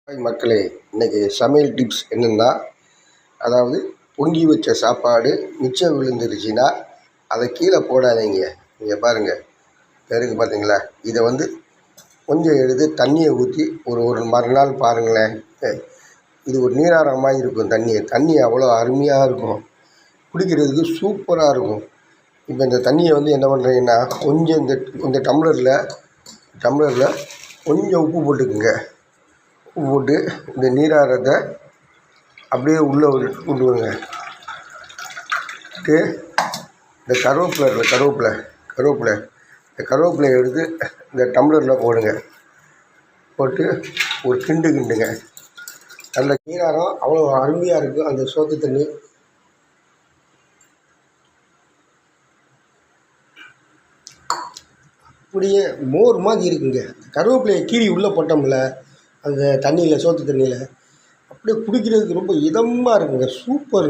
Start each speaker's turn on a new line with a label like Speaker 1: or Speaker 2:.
Speaker 1: Hi மக்களே, இன்றைக்கி சமையல் டிப்ஸ் என்னென்னா, அதாவது பொங்கி வச்ச சாப்பாடு மிச்சம் விழுந்துருச்சுன்னா அதை கீழே போடாதீங்க. இங்கே பாருங்கள், பெருக்கு பார்த்தீங்களா? இதை கொஞ்சம் எடுத்து தண்ணியை ஊற்றி ஒரு மறுநாள் பாருங்களேன். இது ஒரு நீராகாரமாக இருக்கும். தண்ணி அவ்வளோ அருமையாக இருக்கும், குடிக்கிறதுக்கு சூப்பராக இருக்கும். இப்போ இந்த தண்ணியை என்ன பண்ணுறீங்கன்னா, கொஞ்சம் இந்த டம்ளரில் கொஞ்சம் உப்பு போட்டுக்குங்க. போட்டு இந்த நீராரத்தை அப்படியே உள்ளே கொண்டு வருங்க. இந்த கருவேப்பிலை எடுத்து இந்த டம்ளரில் போடுங்க. போட்டு ஒரு கிண்டுங்க. அந்த நீராரம் அவ்வளோ அருமையாக இருக்கும். அந்த சோத்து தண்ணி அப்படியே மோர் மாதிரி இருக்குங்க. கருவேப்பிலையை கீறி உள்ளே போட்டோம்ல அந்த தண்ணியில், சோத்து தண்ணியில், அப்படியே குடிக்கிறதுக்கு ரொம்ப இதமாக இருக்குங்க. சூப்பர்.